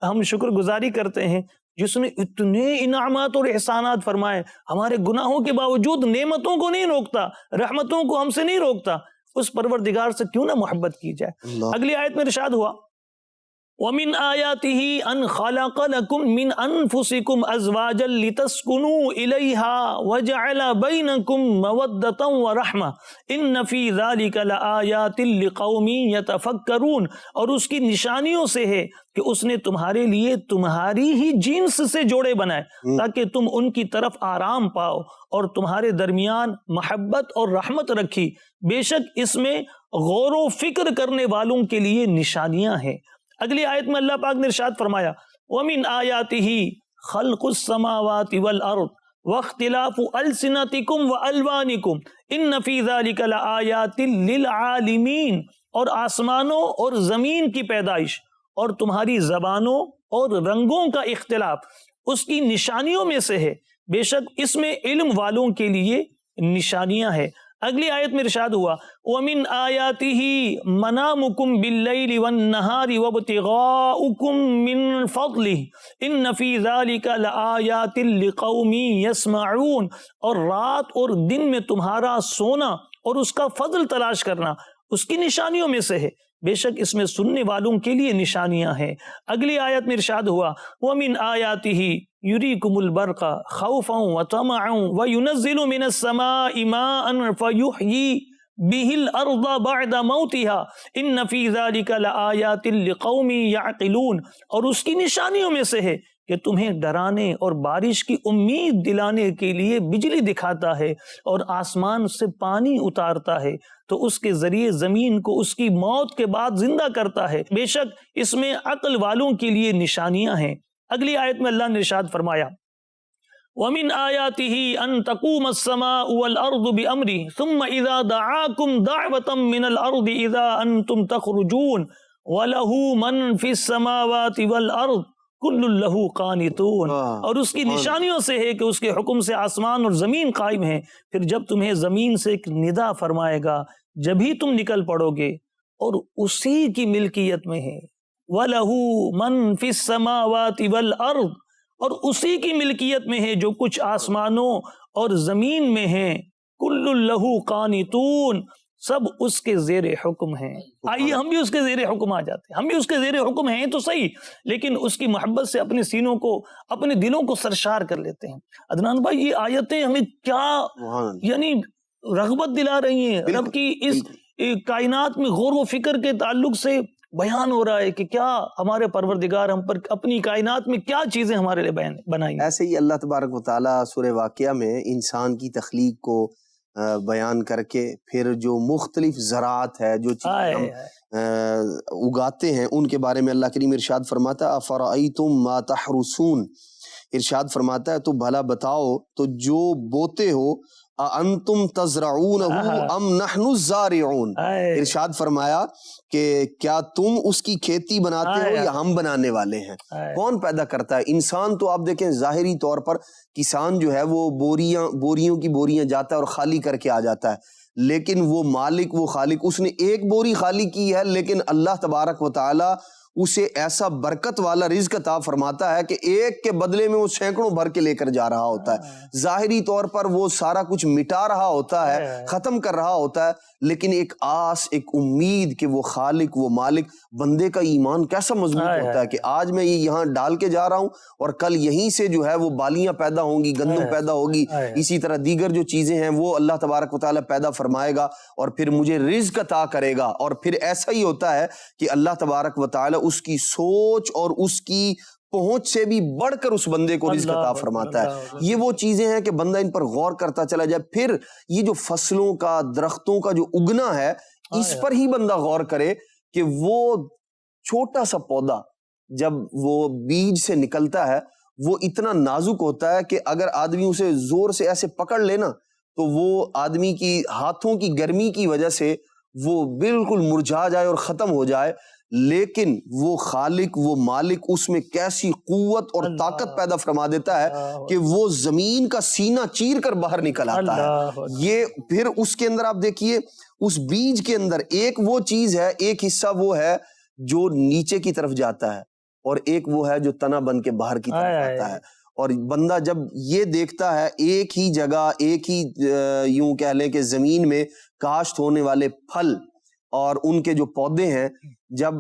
ہم شکر گزاری کرتے ہیں، جس نے اتنے انعامات اور احسانات فرمائے، ہمارے گناہوں کے باوجود نعمتوں کو نہیں روکتا، رحمتوں کو ہم سے نہیں روکتا، اس پروردگار سے کیوں نہ محبت کی جائے۔ اگلی آیت میں ارشاد ہوا وَمِنْ آيَاتِهِ أَنْ خَلَقَ لَكُمْ مِنْ أَنفُسِكُمْ أَزْوَاجًا لِتَسْكُنُوا إِلَيْهَا وَجَعَلَ بَيْنَكُمْ مَوَدَّةً وَرَحْمَةً إِنَّ فِي ذَلِكَ لَآيَاتٍ لِقَوْمٍ يَتَفَكَّرُونَ، اور اس کی نشانیوں سے ہے کہ اس نے تمہارے لیے تمہاری ہی جنس سے جوڑے بنائے تاکہ تم ان کی طرف آرام پاؤ، اور تمہارے درمیان محبت اور رحمت رکھی، بے شک اس میں غور و فکر کرنے والوں کے لیے نشانیاں ہیں۔ اگلی آیت میں اللہ پاک نے ارشاد فرمایا وَمِنْ آيَاتِهِ خَلْقُ السَّمَاوَاتِ وَالْأَرْضِ وَاخْتِلَافُ أَلْسِنَتِكُمْ وَأَلْوَانِكُمْ إِنَّ فِي ذَلِكَ لَآيَاتٍ لِلْعَالِمِينَ، اور آسمانوں اور زمین کی پیدائش اور تمہاری زبانوں اور رنگوں کا اختلاف اس کی نشانیوں میں سے ہے، بے شک اس میں علم والوں کے لیے نشانیاں ہیں۔ اگلی آیت میں ارشاد ہوا وَمِنْ آيَاتِهِ مَنَامُكُمْ بِاللَّيْلِ وَالنَّهَارِ وَابْتِغَاؤُكُمْ مِنْ فَضْلِهِ إِنَّ فِي ذَلِكَ لَآيَاتٍ لِقَوْمٍ يَسْمَعُونَ، اور رات اور دن میں تمہارا سونا اور اس کا فضل تلاش کرنا اس کی نشانیوں میں سے ہے، بے شک اس میں سننے والوں کے لیے نشانیاں ہیں۔ اگلی آیت میں ارشاد ہوا وَمِنْ آيَاتِهِ يُرِيكُمُ الْبَرْقَ خَوْفًا وَطَمَعًا وَيُنَزِّلُ مِنَ السَّمَاءِ مَاءً فَيُحْيِي بِهِ الْأَرْضَ بَعْدَ مَوْتِهَا إِنَّ فِي ذَلِكَ لَآيَاتٍ لِقَوْمٍ يَعْقِلُونَ، اور اس کی نشانیوں میں سے ہے کہ تمہیں ڈرانے اور بارش کی امید دلانے کے لیے بجلی دکھاتا ہے اور آسمان سے پانی اتارتا ہے تو اس کے ذریعے زمین کو اس کی موت کے بعد زندہ کرتا ہے، بے شک اس میں عقل والوں کے لیے نشانیاں ہیں۔ اگلی آیت میں اللہ نے ارشاد فرمایا وَمِنْ آيَاتِهِ أَن تَقُومَ السَّمَاءُ وَالْأَرْضُ بِأَمْرِهِ ثُمَّ إِذَا دَعَاكُمْ دَعْوَةً مِّنَ الْأَرْضِ إِذَا أَنْتُمْ تَخْرُجُونَ وَلَهُ مَنْ فِي السَّمَاوَاتِ وَالْأَرْضِ كُلٌّ لَهُ قَانِتُونَ، اور اس کی نشانیوں سے ہے کہ اس کے حکم سے آسمان اور زمین قائم ہیں، پھر جب تمہیں زمین سے ایک ندا فرمائے گا جبھی تم نکل پڑو گے اور اسی کی ملکیت میں ہے، وَلَهُ مَن فِي السَّمَاوَاتِ وَالْأَرْضِ، اور اسی کی ملکیت میں ہے جو کچھ آسمانوں اور زمین میں ہے، کُلٌّ لَهُ قانتون، سب اس کے زیر حکم ہیں۔ آئیے ہم بھی اس کے زیر حکم آ جاتے ہیں، ہم بھی اس کے زیر حکم ہیں تو صحیح، لیکن اس کی محبت سے اپنے سینوں کو، اپنے دلوں کو سرشار کر لیتے ہیں۔ عدنان بھائی، یہ آیتیں ہمیں کیا یعنی رغبت دلا رہی ہیں، رب کی اس کائنات میں غور و فکر کے تعلق سے بیان ہو رہا ہے کہ کیا ہمارے پروردگار ہم پر اپنی کائنات میں کیا چیزیں ہمارے لیے بنائی۔ ایسے ہی اللہ تبارک و تعالیٰ سورہ واقعہ میں انسان کی تخلیق کو بیان کر کے پھر جو مختلف زراعت ہے، جو چیزیں ہم اگاتے ہیں، ان کے بارے میں اللہ کریم ارشاد فرماتا ہے افرأیتم ما تحرثون، ارشاد فرماتا ہے تو بھلا بتاؤ تو جو بوتے ہو، انتم تزرعونہ ام نحن الزارعون، ارشاد فرمایا کہ کیا تم اس کی کھیتی بناتے ہو یا ہم بنانے والے ہیں؟ کون پیدا کرتا ہے؟ انسان تو آپ دیکھیں ظاہری طور پر کسان جو ہے وہ بوریوں کی بوریاں جاتا ہے اور خالی کر کے آ جاتا ہے، لیکن وہ مالک، وہ خالق، اس نے ایک بوری خالی کی ہے، لیکن اللہ تبارک و تعالی اسے ایسا برکت والا رزق عطا فرماتا ہے کہ ایک کے بدلے میں وہ سینکڑوں بھر کے لے کر جا رہا ہوتا ہے۔ ظاہری طور پر وہ سارا کچھ مٹا رہا ہوتا ہے، ختم کر رہا ہوتا ہے، لیکن ایک آس، ایک امید کہ وہ خالق، وہ مالک، بندے کا ایمان کیسا مضبوط ہوتا ہے کہ آج میں یہ یہاں ڈال کے جا رہا ہوں اور کل یہیں سے جو ہے وہ بالیاں پیدا ہوں گی، گندم پیدا ہوگی، اسی طرح دیگر جو چیزیں ہیں وہ اللہ تبارک و تعالیٰ پیدا فرمائے گا اور پھر مجھے رزق عطا کرے گا۔ اور پھر ایسا ہی ہوتا ہے کہ اللہ تبارک و تعالیٰ اس کی سوچ اور اس کی پہنچ سے بھی بڑھ کر اس بندے کو رزق عطا فرماتا ہے۔ یہ وہ چیزیں ہیں کہ بندہ ان پر غور کرتا چلا جائے، پھر یہ جو فصلوں کا، درختوں کا جو اگنا ہے، اس پر ہی بندہ غور کرے کہ وہ چھوٹا سا پودا جب وہ بیج سے نکلتا ہے وہ اتنا نازک ہوتا ہے کہ اگر آدمی اسے زور سے ایسے پکڑ لے نا تو وہ آدمی کی ہاتھوں کی گرمی کی وجہ سے وہ بالکل مرجھا جائے اور ختم ہو جائے، لیکن وہ خالق، وہ مالک اس میں کیسی قوت اور طاقت پیدا فرما دیتا ہے کہ وہ زمین کا سینہ چیر کر باہر نکل آتا ہے۔ یہ پھر اس کے اندر آپ دیکھیے، اس بیج کے اندر ایک وہ چیز ہے، ایک حصہ وہ ہے جو نیچے کی طرف جاتا ہے اور ایک وہ ہے جو تنا بن کے باہر کی طرف آتا ہے۔ اور بندہ جب یہ دیکھتا ہے ایک ہی جگہ، ایک ہی یوں کہہ لیں کہ زمین میں کاشت ہونے والے پھل اور ان کے جو پودے ہیں، جب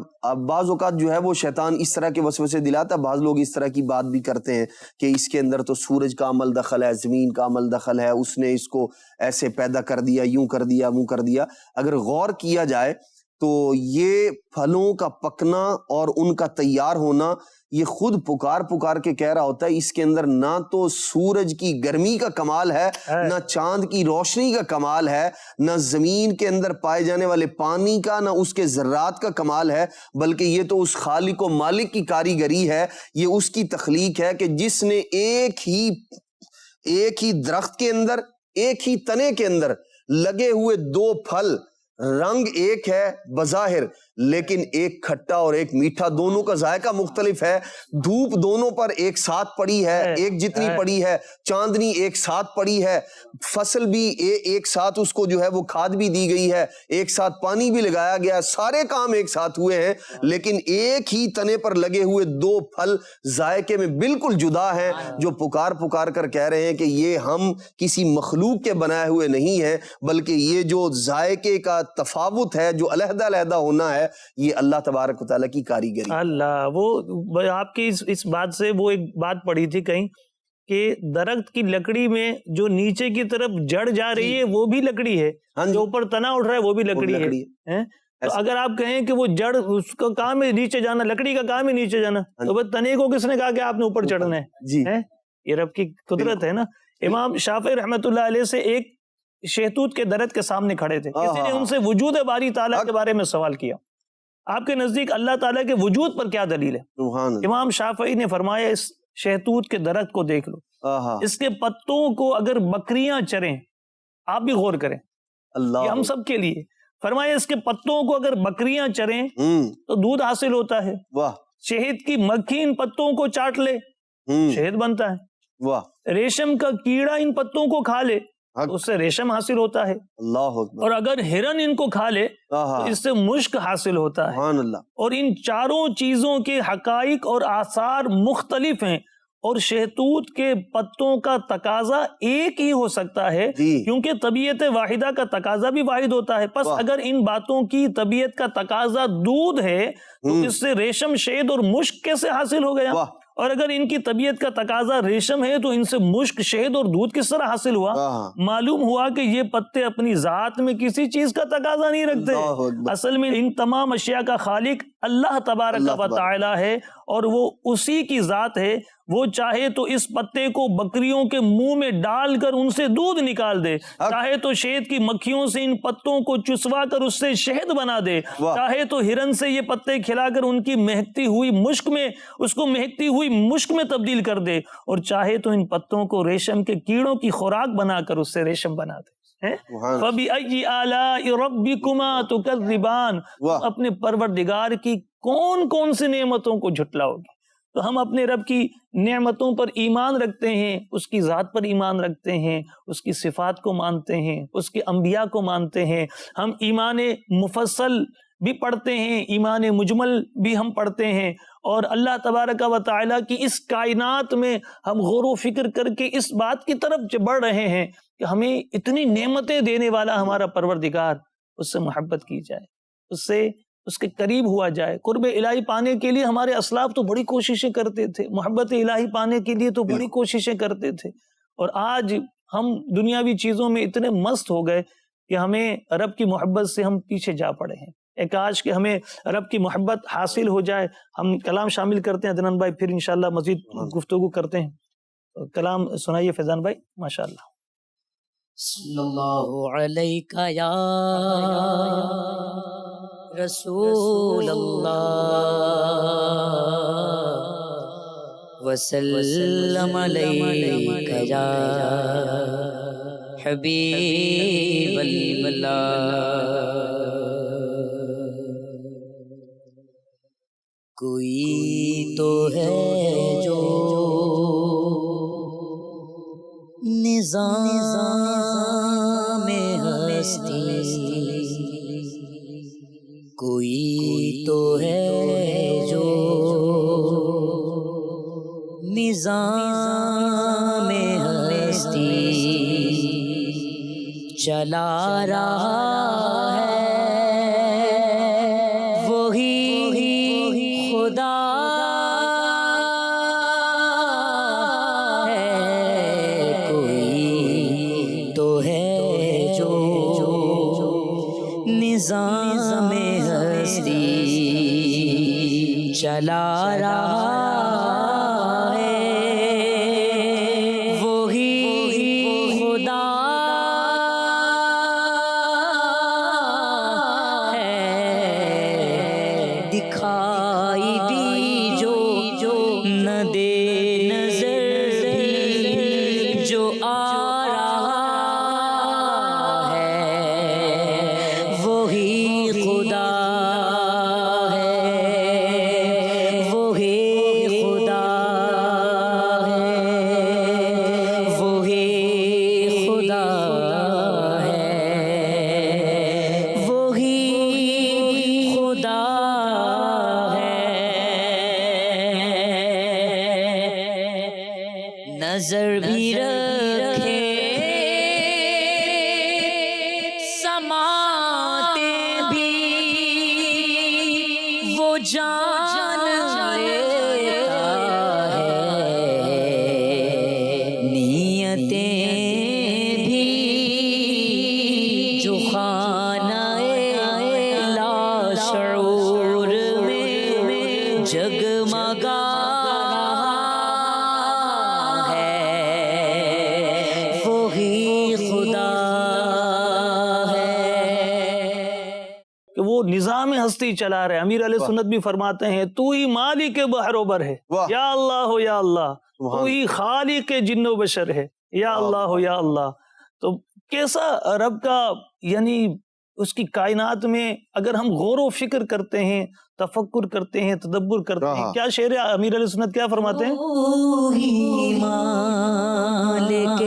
بعض اوقات جو ہے وہ شیطان اس طرح کے وسوسے دلاتا ہے، بعض لوگ اس طرح کی بات بھی کرتے ہیں کہ اس کے اندر تو سورج کا عمل دخل ہے، زمین کا عمل دخل ہے، اس نے اس کو ایسے پیدا کر دیا، یوں کر دیا، وہ کر دیا۔ اگر غور کیا جائے تو یہ پھلوں کا پکنا اور ان کا تیار ہونا یہ خود پکار کے کہہ رہا ہوتا ہے، اس کے اندر نہ تو سورج کی گرمی کا کمال ہے، نہ چاند کی روشنی کا کمال ہے، نہ زمین کے اندر پائے جانے والے پانی کا، نہ اس کے ذرات کا کمال ہے، بلکہ یہ تو اس خالق و مالک کی کاریگری ہے، یہ اس کی تخلیق ہے کہ جس نے ایک ہی درخت کے اندر، ایک ہی تنے کے اندر لگے ہوئے دو پھل، رنگ ایک ہے بظاہر لیکن ایک کھٹا اور ایک میٹھا، دونوں کا ذائقہ مختلف ہے، دھوپ دونوں پر ایک ساتھ پڑی ہے، ایک جتنی پڑی ہے، چاندنی ایک ساتھ پڑی ہے، فصل بھی ایک ساتھ اس کو جو ہے وہ کھاد بھی دی گئی ہے، ایک ساتھ پانی بھی لگایا گیا ہے، سارے کام ایک ساتھ ہوئے ہیں، لیکن ایک ہی تنے پر لگے ہوئے دو پھل ذائقے میں بالکل جدا ہیں، جو پکار کر کہہ رہے ہیں کہ یہ ہم کسی مخلوق کے بنائے ہوئے نہیں ہیں، بلکہ یہ جو ذائقے کا تفاوت ہے، جو علیحدہ ہونا ہے، یہ اللہ تبارک و تعالیٰ کی کاریگری۔ اللہ، وہ آپ کی اس بات سے وہ ایک بات پڑھی تھی کہیں کہ درخت کی لکڑی میں جو نیچے کی طرف جڑ جا رہی ہے وہ بھی لکڑی ہے، جو اوپر تنا اٹھ رہا ہے وہ بھی لکڑی ہے۔ تو اگر آپ کہیں کہ وہ جڑ، اس کا کام ہے نیچے جانا، لکڑی کا کام ہے نیچے جانا، تو بس تنے کو کس نے کہا کہ آپ نے اوپر چڑھنا ہے؟ یہ رب کی قدرت ہے نا۔ امام شافعی رحمۃ اللہ علیہ سے ایک شہتوت کے درخت کے سامنے کھڑے تھے، کسی نے ان سے وجود باری تعالیٰ کے بارے میں سوال کیا، آپ کے نزدیک اللہ تعالیٰ کے وجود پر کیا دلیل ہے؟ امام شافعی نے فرمایا اس شہتوت کے درخت کو دیکھ لو، اس کے پتوں کو اگر بکریاں چریں، آپ بھی غور کریں، یہ ہم سب کے لیے، فرمایا اس کے پتوں کو اگر بکریاں چریں تو دودھ حاصل ہوتا ہے، شہد کی مکھی ان پتوں کو چاٹ لے، شہد بنتا ہے، ریشم کا کیڑا ان پتوں کو کھا لے تو اس سے ریشم حاصل ہوتا ہے، اللہ اکبر، اور اگر ہرن ان کو کھا لے تو آہا، اس سے مشک حاصل ہوتا ہے۔ سبحان اللہ، اور ان چاروں چیزوں کے حقائق اور آثار مختلف ہیں، اور شہتوت کے پتوں کا تقاضا ایک ہی ہو سکتا ہے، جی، کیونکہ طبیعت واحدہ کا تقاضا بھی واحد ہوتا ہے۔ پس واہ، اگر ان باتوں کی طبیعت کا تقاضا دودھ ہے تو اس سے ریشم، شہد اور مشک کیسے حاصل ہو گیا؟ واہ، اور اگر ان کی طبیعت کا تقاضا ریشم ہے تو ان سے مشک، شہد اور دودھ کس طرح حاصل ہوا؟ آہا، معلوم ہوا کہ یہ پتے اپنی ذات میں کسی چیز کا تقاضا نہیں رکھتے، اللہ اکبر، اصل میں ان تمام اشیاء کا خالق اللہ تبارک اللہ و تبارک، تعالی ہے، اور وہ اسی کی ذات ہے۔ وہ چاہے تو اس پتے کو بکریوں کے منہ میں ڈال کر ان سے دودھ نکال دے، حق، چاہے تو شہد کی مکھیوں سے ان پتوں کو چسوا کر اس سے شہد بنا دے، واہ، چاہے تو ہرن سے یہ پتے کھلا کر ان کی مہکتی ہوئی مشک میں اس کو مہکتی ہوئی مشک میں تبدیل کر دے، اور چاہے تو ان پتوں کو ریشم کے کیڑوں کی خوراک بنا کر اس سے ریشم بنا دے۔ سبحان، فَبِأَيِّ آلَاءِ رَبِّكُمَا تُكَذِّبَانِ، واہ، اپنے پروردگار کی کون کون سی نعمتوں کو جھٹلاؤ گے؟ تو ہم اپنے رب کی نعمتوں پر ایمان رکھتے ہیں، اس کی ذات پر ایمان رکھتے ہیں، اس کی صفات کو مانتے ہیں، اس کے انبیاء کو مانتے ہیں، ہم ایمان مفصل بھی پڑھتے ہیں، ایمان مجمل بھی ہم پڑھتے ہیں، اور اللہ تبارک و تعالیٰ کی اس کائنات میں ہم غور و فکر کر کے اس بات کی طرف بڑھ رہے ہیں کہ ہمیں اتنی نعمتیں دینے والا ہمارا پروردگار، اس سے محبت کی جائے، اس کے قریب ہوا جائے۔ قرب الہی پانے کے لیے ہمارے اسلاف تو بڑی کوششیں کرتے تھے، محبت الہی پانے کے لیے تو بڑی کوششیں کرتے تھے، اور آج ہم دنیاوی چیزوں میں اتنے مست ہو گئے کہ ہمیں رب کی محبت سے ہم پیچھے جا پڑے ہیں۔ ایک کاش کہ ہمیں رب کی محبت حاصل ہو جائے۔ ہم کلام شامل کرتے ہیں عدنان بھائی، پھر انشاءاللہ مزید گفتگو کرتے ہیں۔ کلام سنائیے فیضان بھائی، ماشاءاللہ۔ صلی اللہ علیہ یا رسول اللہ وسلم علیہ یا حبیب اللہ۔ کوئی تو ہے جو نظام ہستی، کوئی تو ہے جو نظام ہستی چلا رہا ہے، وہی خدا ہے۔ کوئی تو ہے جو نظام ہستی چلا رہا ہے، وہی خدا ہے۔ دکھائی دی جو نہ دے نظر بھی جو آ رہا ہے، وہی خدا ہے، وہی خدا ہے، وہی خدا ہے، وہی خدا ہے۔ نظر بھی رکھے سماتے بھی وہ جان لیتا ہے، نیتیں بھی جو خانہ لا شعور میں جگمگا ہے، وہی خدا ہے۔ کہ وہ نظام ہستی چلا رہے۔ امیر علیہ سنت بھی فرماتے ہیں تو ہی مالک بحر و بر ہے، واہ، یا اللہ یا اللہ، تو سبحان، ہی خالق جن و بشر ہے، یا اللہ یا اللہ۔ تو کیسا رب کا، یعنی اس کی کائنات میں اگر ہم غور و فکر کرتے ہیں، تفکر کرتے ہیں، تدبر کرتے ہیں، ہاں، کیا شعر ہے امیر علیہ سنت کیا فرماتے ہیں؟ تو ہی مالک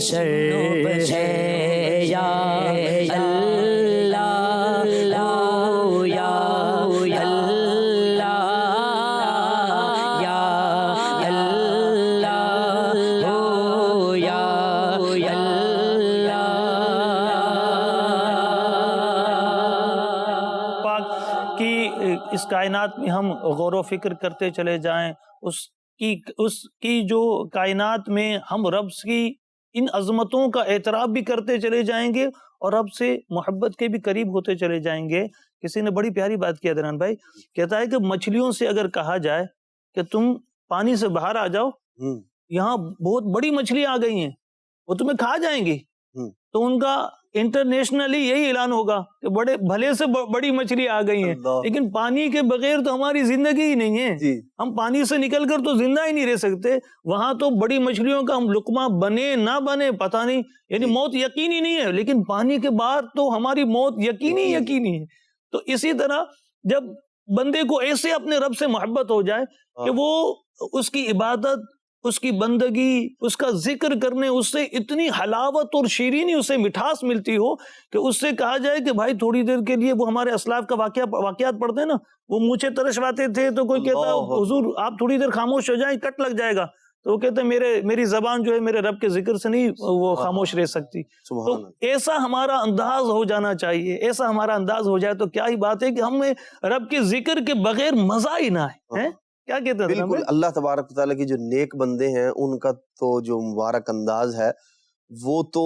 بشر ہے یا اللہ ہو یا اللہ یا اللہ ہو یا اللہ پاک کی اس کائنات میں ہم غور و فکر کرتے چلے جائیں، اس کی جو کائنات میں ہم رب کی ان عظمتوں کا اعتراف بھی کرتے چلے جائیں گے اور رب سے محبت کے بھی قریب ہوتے چلے جائیں گے۔ کسی نے بڑی پیاری بات کی عدنان بھائی، کہتا ہے کہ مچھلیوں سے اگر کہا جائے کہ تم پانی سے باہر آ جاؤ، یہاں بہت بڑی مچھلی آ گئی ہیں، وہ تمہیں کھا جائیں گی، تو ان کا انٹرنیشنلی یہی اعلان ہوگا کہ بڑے بھلے سے بڑی مچھلی آ گئی ہیں، لیکن پانی کے بغیر تو ہماری زندگی ہی نہیں ہے، ہم پانی سے نکل کر تو زندہ ہی نہیں رہ سکتے، وہاں تو بڑی مچھلیوں کا ہم لقمہ بنے نہ بنے پتہ نہیں، یعنی موت یقینی نہیں ہے، لیکن پانی کے باہر تو ہماری موت یقینی ہے۔ تو اسی طرح جب بندے کو ایسے اپنے رب سے محبت ہو جائے کہ وہ اس کی عبادت، اس کی بندگی، اس کا ذکر کرنے اس سے اتنی حلاوت اور شیرینی، اسے مٹھاس ملتی ہو کہ اس سے کہا جائے کہ بھائی تھوڑی دیر کے لیے، وہ ہمارے اسلاف کا واقعات پڑھتے ہیں نا، وہ مونچھیں ترشواتے تھے تو کوئی کہتا حضور آپ تھوڑی دیر خاموش ہو جائیں، کٹ لگ جائے گا، تو وہ کہتے ہیں میری زبان جو ہے میرے رب کے ذکر سے نہیں وہ خاموش رہ سکتی۔ تو ایسا ہمارا انداز ہو جانا چاہیے، ایسا ہمارا انداز ہو جائے تو کیا ہی بات ہے کہ ہمیں رب کے ذکر کے بغیر مزہ ہی نہ ہے۔ کیا کہتے ہیں؟ بالکل، اللہ تبارک و تعالیٰ کی جو نیک بندے ہیں ان کا تو جو مبارک انداز ہے وہ تو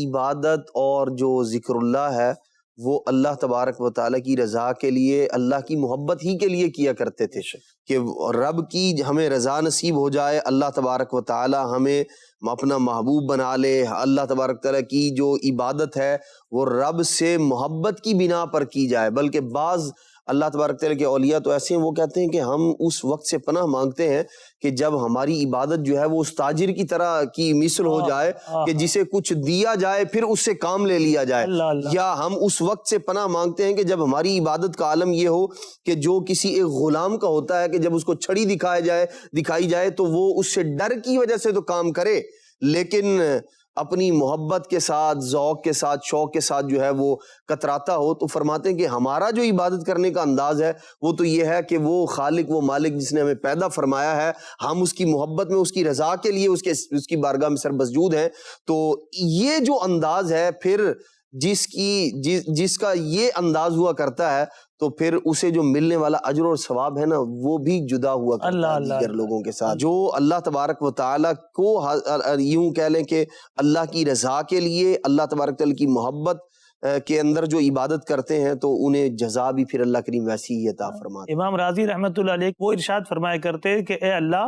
عبادت اور جو ذکر اللہ ہے وہ اللہ تبارک و تعالیٰ کی رضا کے لیے، اللہ کی محبت ہی کے لیے کیا کرتے تھے کہ رب کی ہمیں رضا نصیب ہو جائے، اللہ تبارک و تعالیٰ ہمیں اپنا محبوب بنا لے۔ اللہ تبارک و تعالیٰ کی جو عبادت ہے وہ رب سے محبت کی بنا پر کی جائے، بلکہ بعض اللہ تبارک تعالیٰ کے اولیاء تو ایسے ہیں، وہ کہتے ہیں کہ ہم اس وقت سے پناہ مانگتے ہیں کہ جب ہماری عبادت جو ہے وہ اس تاجر کی طرح کی مثل ہو جائے کہ جسے کچھ دیا جائے پھر اس سے کام لے لیا جائے، یا ہم اس وقت سے پناہ مانگتے ہیں کہ جب ہماری عبادت کا عالم یہ ہو کہ جو کسی ایک غلام کا ہوتا ہے کہ جب اس کو چھڑی دکھائی جائے تو وہ اس سے ڈر کی وجہ سے تو کام کرے، لیکن اپنی محبت کے ساتھ، ذوق کے ساتھ، شوق کے ساتھ جو ہے وہ کتراتا ہو۔ تو فرماتے ہیں کہ ہمارا جو عبادت کرنے کا انداز ہے وہ تو یہ ہے کہ وہ خالق، وہ مالک جس نے ہمیں پیدا فرمایا ہے، ہم اس کی محبت میں، اس کی رضا کے لیے اس کی بارگاہ میں سرمسجود ہیں۔ تو یہ جو انداز ہے پھر جس کا یہ انداز ہوا کرتا ہے تو پھر اسے جو ملنے والا اجر اور ثواب ہے نا وہ بھی جدا ہوا کرتا ہے دیگر لوگوں کے ساتھ۔ جو اللہ تبارک و تعالیٰ کو یوں کہہ لیں کہ اللہ کی رضا کے لیے، اللہ تبارک تعالیٰ کی محبت کے اندر جو عبادت کرتے ہیں تو انہیں جزا بھی پھر اللہ کریم ویسی ہی عطا فرماتے ہیں۔ امام راضی رحمۃ اللہ علیہ وہ ارشاد فرمایا کرتے کہ اے اللہ،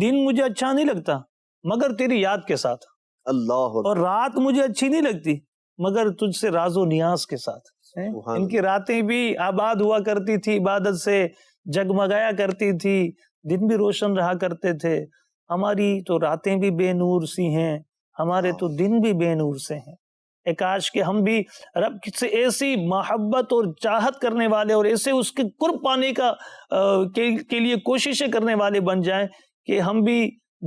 دن مجھے اچھا نہیں لگتا مگر تیری یاد کے ساتھ، اللہ، اور رات مجھے اچھی نہیں لگتی مگر تجھ سے راز و نیاز کے ساتھ۔ ان کی راتیں بھی آباد ہوا کرتی تھی، عبادت سے جگمگایا کرتی تھی، دن بھی روشن رہا کرتے تھے۔ ہماری تو راتیں بھی بے نور سی ہیں، ہمارے تو دن بھی بے نور سے ہیں۔ کاش کہ ہم بھی رب سے ایسی محبت اور چاہت کرنے والے اور ایسے اس کے قرب پانے کے لیے کوششیں کرنے والے بن جائیں کہ ہم بھی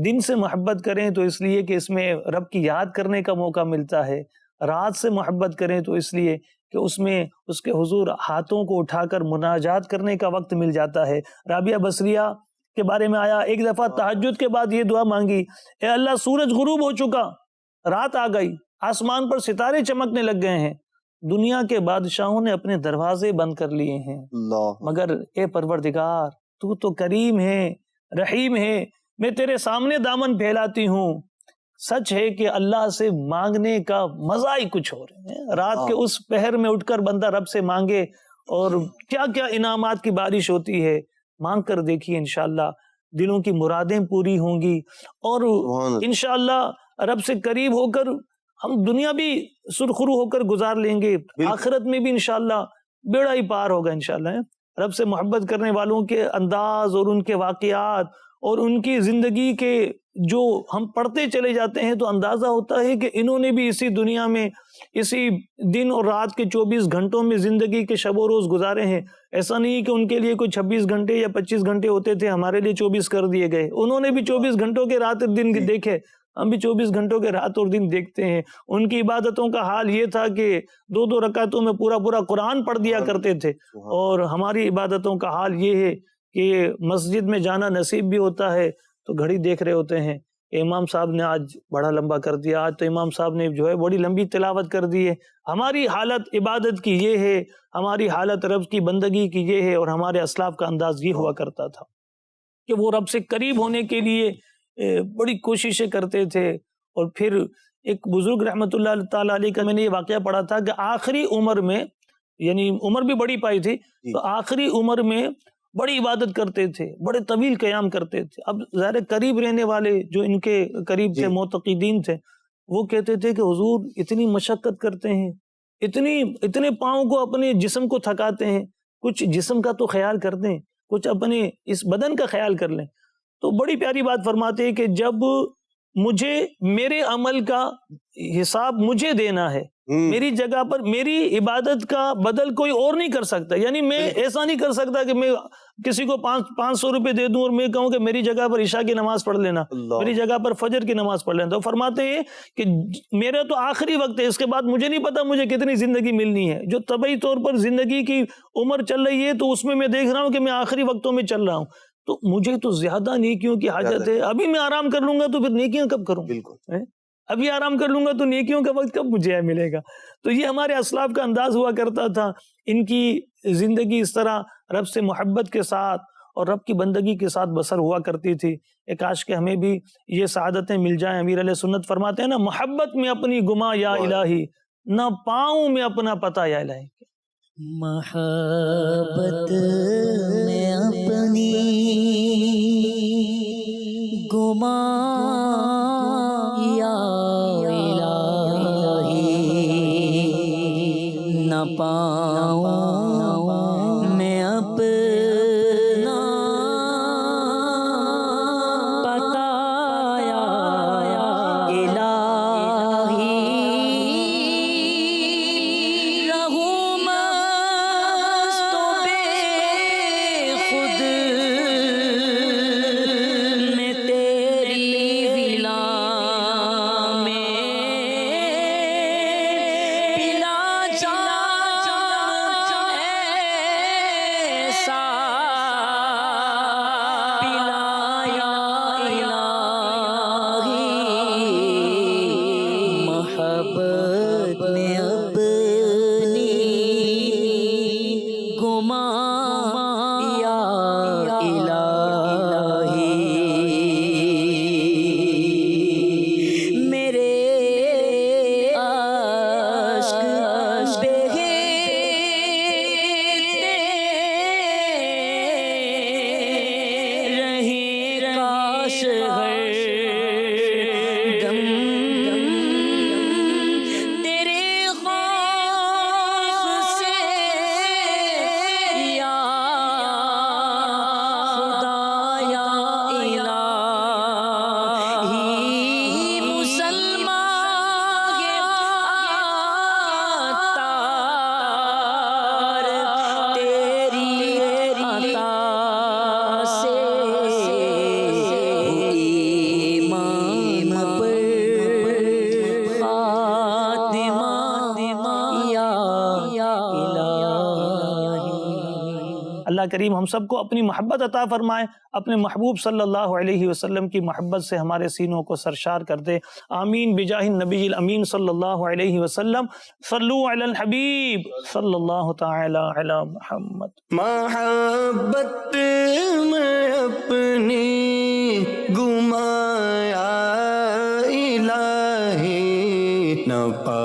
دن سے محبت کریں تو اس لیے کہ اس میں رب کی یاد کرنے کا موقع ملتا ہے، رات سے محبت کریں تو اس لیے کہ اس میں اس کے حضور ہاتھوں کو اٹھا کر مناجات کرنے کا وقت مل جاتا ہے۔ رابعہ بصریہ کے بارے میں آیا، ایک دفعہ تہجد کے بعد یہ دعا مانگی، اے اللہ سورج غروب ہو چکا، رات آ گئی، آسمان پر ستارے چمکنے لگ گئے ہیں، دنیا کے بادشاہوں نے اپنے دروازے بند کر لیے ہیں، مگر اے پروردگار تو کریم ہے، رحیم ہے، میں تیرے سامنے دامن پھیلاتی ہوں۔ سچ ہے کہ اللہ سے مانگنے کا مزہ ہی کچھ اور ہے۔ رات کے اس پہر میں اٹھ کر بندہ رب سے مانگے اور کیا کیا انعامات کی بارش ہوتی ہے، مانگ کر دیکھیے، انشاءاللہ دلوں کی مرادیں پوری ہوں گی، اور انشاءاللہ رب سے قریب ہو کر ہم دنیا بھی سرخرو ہو کر گزار لیں گے، آخرت میں بھی انشاءاللہ بیڑا ہی پار ہوگا انشاءاللہ۔ رب سے محبت کرنے والوں کے انداز اور ان کے واقعات اور ان کی زندگی کے جو ہم پڑھتے چلے جاتے ہیں تو اندازہ ہوتا ہے کہ انہوں نے بھی اسی دنیا میں اسی دن اور رات کے 24 گھنٹوں میں زندگی کے شب و روز گزارے ہیں۔ ایسا نہیں کہ ان کے لیے کوئی 26 گھنٹے یا 25 گھنٹے ہوتے تھے، ہمارے لیے 24 کر دیے گئے، انہوں نے بھی 24 گھنٹوں کے رات دن دیکھے ہم بھی 24 گھنٹوں کے رات اور دن دیکھتے ہیں. ان کی عبادتوں کا حال یہ تھا کہ 2 رکعتوں میں پورا قرآن پڑھ دیا کرتے تھے. اور ہماری عبادتوں کا حال یہ ہے کہ مسجد میں جانا نصیب بھی ہوتا ہے تو گھڑی دیکھ رہے ہوتے ہیں. امام صاحب نے آج بڑا لمبا کر دیا، آج تو امام صاحب نے جو ہے بڑی لمبی تلاوت کر دی ہے. ہماری حالت عبادت کی یہ ہے، ہماری حالت رب کی بندگی کی یہ ہے. اور ہمارے اسلاف کا انداز یہ ہوا کرتا تھا کہ وہ رب سے قریب ہونے کے لیے بڑی کوششیں کرتے تھے. اور پھر ایک بزرگ رحمۃ اللہ تعالیٰ علیہ کا میں نے یہ واقعہ پڑھا تھا کہ آخری عمر میں، یعنی عمر بھی بڑی پائی تھی تو آخری عمر میں بڑی عبادت کرتے تھے، بڑے طویل قیام کرتے تھے. اب ظاہر قریب رہنے والے جو ان کے قریب تھے، معتقدین تھے، وہ کہتے تھے کہ حضور اتنی مشقت کرتے ہیں، اتنے پاؤں کو اپنے جسم کو تھکاتے ہیں، کچھ جسم کا تو خیال کر دیں، کچھ اپنے اس بدن کا خیال کر لیں. تو بڑی پیاری بات فرماتے ہیں کہ جب مجھے میرے عمل کا حساب مجھے دینا ہے، میری جگہ پر میری عبادت کا بدل کوئی اور نہیں کر سکتا. یعنی میں ایسا نہیں کر سکتا کہ میں کسی کو 500 روپے دے دوں اور میں کہوں کہ میری جگہ پر عشاء کی نماز پڑھ لینا، میری جگہ پر فجر کی نماز پڑھ لینا. تو فرماتے ہیں کہ میرا تو آخری وقت ہے، اس کے بعد مجھے نہیں پتا مجھے کتنی زندگی ملنی ہے. جو طبعی طور پر زندگی کی عمر چل رہی ہے تو اس میں دیکھ رہا ہوں کہ میں آخری وقتوں میں چل رہا ہوں، تو مجھے تو زیادہ نیکیوں کی حاجت ہے. ابھی میں آرام کر لوں گا تو پھر نیکیاں کب کروں؟ بالکل. ابھی آرام کر لوں گا تو نیکیوں کا وقت کب مجھے ملے گا؟ تو یہ ہمارے اسلاف کا انداز ہوا کرتا تھا. ان کی زندگی اس طرح رب سے محبت کے ساتھ اور رب کی بندگی کے ساتھ بسر ہوا کرتی تھی. کاش کہ ہمیں بھی یہ سعادتیں مل جائیں. امیر علیہ سنت فرماتے ہیں نا، محبت میں اپنی گما یا الہی، نہ پاؤں میں اپنا پتہ یا الہی. محبت میں اپنی گما یا الہی، نہ پاؤں میں اپنا پتہ یا الہی، رہوں مست و بے خود میں تیری ولا میں، پلا جام ایسا پلایا الہی، محبت میں اپنی گما یا الہی، میرے عشق بہتے رہیں کاش ہر دم تیرے خوف سے یا خدا یا الہی، مسلمان تار تیری عطا سے، ایمان پر خاتمہ یا الہی. اللہ کریم ہم سب کو اپنی محبت عطا فرمائے، اپنے محبوب صلی اللہ علیہ وسلم کی محبت سے ہمارے سینوں کو سرشار کر دے. آمین بجاہ النبی الامین صلی اللہ علیہ وسلم. صلو علی الحبیب صلی اللہ تعالی علی محمد. محبت میں اپنی گما یا الہی، نہ پا